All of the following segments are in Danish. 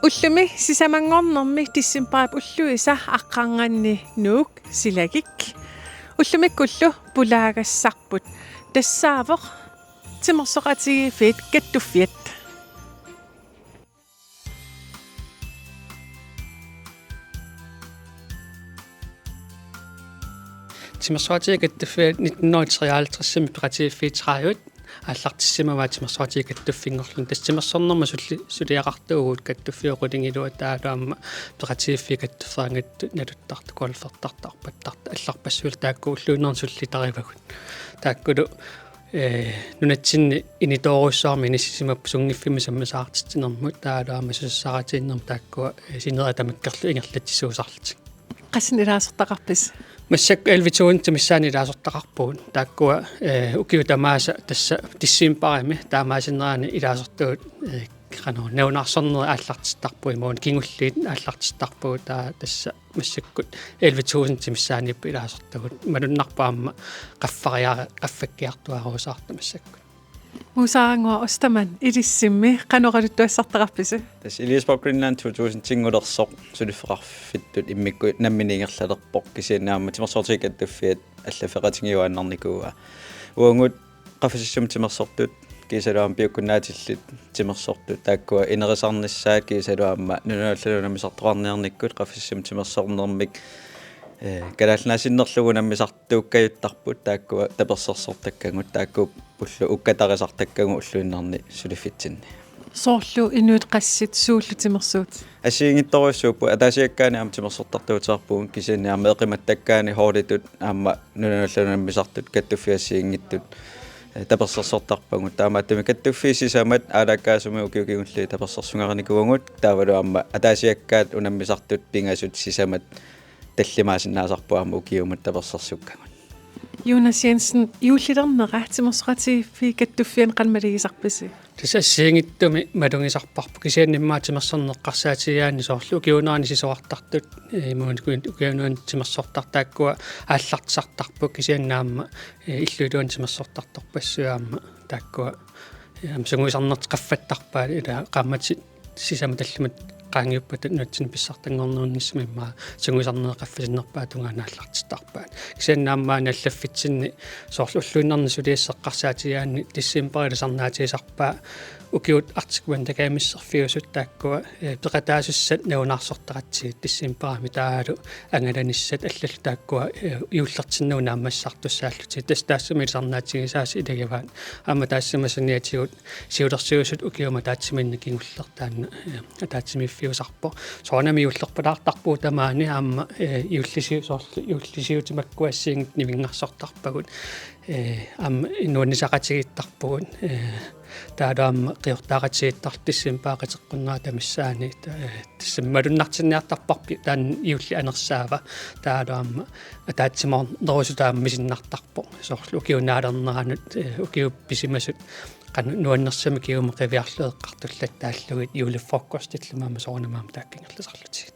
Ullumi sisamangornermi tissimparap ulluisa aqqaangaanni nuuk silagik ullumikkullu pulaagassarput tassaavoq timersoqatigifiit kattuffiat timersoqatigifiit 1953 peqatigifiitaraayut аллартиссимава тимерсуатигаттуффингорлун тассимерсорнэрма сулиақартуугут каттуффиоқулингилуа таалуамма пеқатигиффигаттуффаангатту налуттарту куалфертартарпаттарта алларпассуул таакку уллуунерн суллитаривагут тааккулу нунатсинни инитооруссаарми ниссимап сунгиффими саммасаартитинэрмут таалуамма суссаратииннэрм тааккуа синера тамаккерлу ингерлатсуусарлутик qasin ilaasortaqarpis массак элвитуунти миссаани илаасортақарпугут тааккуа укиутамааса тасса тиссиимпарами таамаасиннераани илаасортуут канаа неунаарсорнери ааллартиттарпуи моон кингуллиит ааллартиттарпугут таа тасса массаккут элвитуунти миссаанииппу илаасортагут малуннарпаама qaffakkiartuaruusaarta массаккут Musaangua ostaman ilissimmi qanuqaluttuassartaqarpisi Tas Eliasborg Greenland 2000 sulifferarfittut immikku namminiingerlalerpoq kisiannaamma timersortigattuffiat allafeqatingiuannarnikuua uangut qafassum timersortut kiisaluam piukkunaatillit timersortut taakkua inerisarnissaat kiisaluamma nunuallalunamisartoqarniarnikkut qafassum timersornermik kalaalnaasinnerlugu nammisartuukkajuttarput taakkua tapersersortakkangut taakku pullu ukkatarisartakkagu ulluinnerni sulifitsinni soorlu inuut qassit suullutimersuut asiingittoruissuuppu ataasiakkaani aam timersortartuuteerpuun kisianniarma eqimattakkaani hoolitut aamma nunuallalunamisartut kattuffiassiingittut tapersersortarpangut taamaattumi kattuffiisisamat aalaakkaasumi ukiukigulli tapersersungaranikuangut taavalu aamma ataasiakkaat unammisartut pingasut sisamat таллимаасиннаасарпуама укиумат таперсерсуккагут Jonas Jensen юуллилернера тимерсоqatigifi kattuffian qanmaligисарписи тасассиингиттуми малунгисарпарпу кисианнимаа тимерсорнеққарсаатигаани соорлу укиунаани сисоартартут имуун укиунуун тимерсортартааккуа ааллартисартарпу кисианнаама иллулуун тимерсортарторпассуаама тааккуа сунгуисарнерт qaffаттарпаа ила qaamмати сисама таллимат qaangiuppat nutsin pissartanngornuunnissimimmaa sunguisarneqaffisinerpaa tungaanaallартиттарпаат кисианнааммаани аллаффитсинни соорлуллуиннарни сулиассаққарсаатигаани тиссимпарилисарнаатигисарпаа укиут артикуан такаамиссерфиусут тааккуа пеқатаасуссат неунаарсортақатсигит тиссимпарами таалу ангаланиссат аллалу тааккуа иуллертиннуна аммассартуссааллути тастаассумилисарнаатигисааси илагаваат аама таассамасаниатигут сиулерсиусут укиума таатсиминни кингуллертаанна атаатсимиффиусарпо соонами иуллерпалаартарпуу тамаани аама иуллисиу соорлу иуллисиутимаккуассиингит нивингарсортарпагут аама инуунисақатигиттарпугут таалаама қиортаагатсииттартиссимпаақатеққунгаа тамиссаани тассаммалуннартинниартарпарпи таан иулли анерсаава таалаама атаатсимаар нерусутаама мисиннартарпо соорлу укиунаалернеранут укиупписимасут qan nuannersami kiume qiviarlueqqartullataallugit iuliffokkostillumama soornamaama taakkingerlusarluti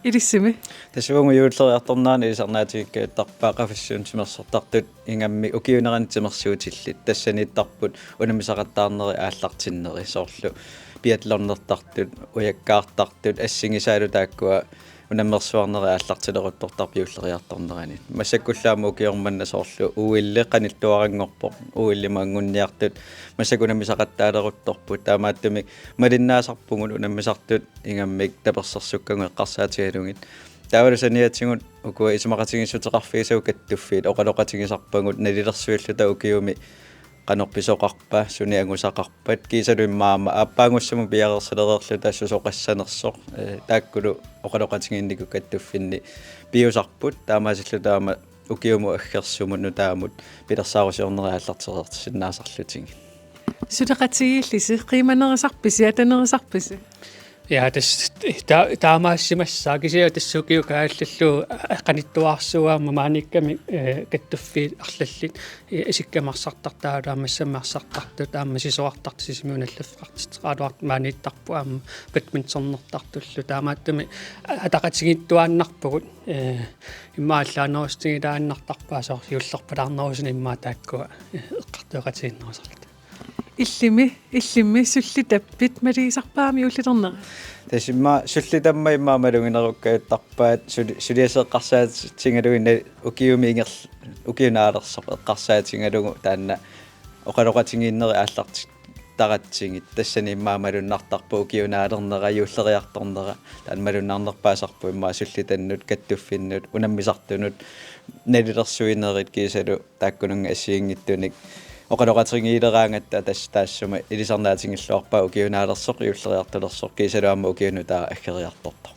ilissimi tasuungu yuulleriartornaani isarnaatigikkaatarpaa qafassuun timersortartut ingammi ukiuneran timersuutillit tassaniittarput unamisaqattaarneri aallartinneri soorlu piatlornertartut ujakkaartartut assingisaalu taakkua unammersuarneri aallartileruttortarpiulleriartornerani massakkullaamu ukiormanna soorlu uille qanilluarangorpoq uillimaangunniartut massakunamisaqattaaleruttorput taamaattumi malinnaasarpungun unammisartut ingammik tapersersukkangу eqqarsaatigalungit taavalusaniatingut ukua isimaqatigissuteqarfiisau kattuffiit oqaloqatigisarpangut nalilersuilluta ukiumi qanorpisoqarpa suni angusaqarpat kiisaluimmaama aappaangussumu piarersalereerluta susoqassanersoq taakkulu oqaloqatigiinniku kattuffinni piusarput taamaasillutaama ukiumu aggersumun nutaamut pilersaarusiorneri aallartiserertisinnaasarlutingi suleqatigillisi qiimanerisarpisi atanerisarpisi ja taamaassimassaa kisia tassukiu kaallallu qanittuaarsuaama maanikkami kattuffiit arlallit isikkamarsartartaalaamassamarsartartu taamma sisoartart sisimuunallafqartitqaaluart maaniittarpuaama badmintonnertartullu taamaattumi ataqatigittuaannarpugut иммааллааnerustingilaannartarpaa soor jullerpalarnerusini immaa taakkua eqqartuaqatiginnerusarlut illimmi sulli tappit maligisarpaami ullilernera тасимма суллитамма иммаамалугинеруккаюттарпаат сулиасеэққарсаатингалугина укиуми ингер укиунаалерсоқ эққарсаатингалугу таанна оқалоқатингииннери ааллартик таратсигит тассани иммаамалуннартарпу укиунаалернера юуллериарторнера таанмалуннарнерпаасарпу иммаа суллитаннут каттуффиннут унаммисартунут налилерсуинерит кисалу тааккунунга ассиингиттуник оқалоқатингиилераангатта таассума илисарнаатингиллуарпаа укиунаалерсоқ юуллериартулерсоқ кисалуамма укиунутаа аггериарторто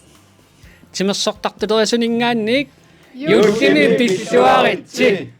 тимерсортартулерисунингаанник юуллими пиллуаритси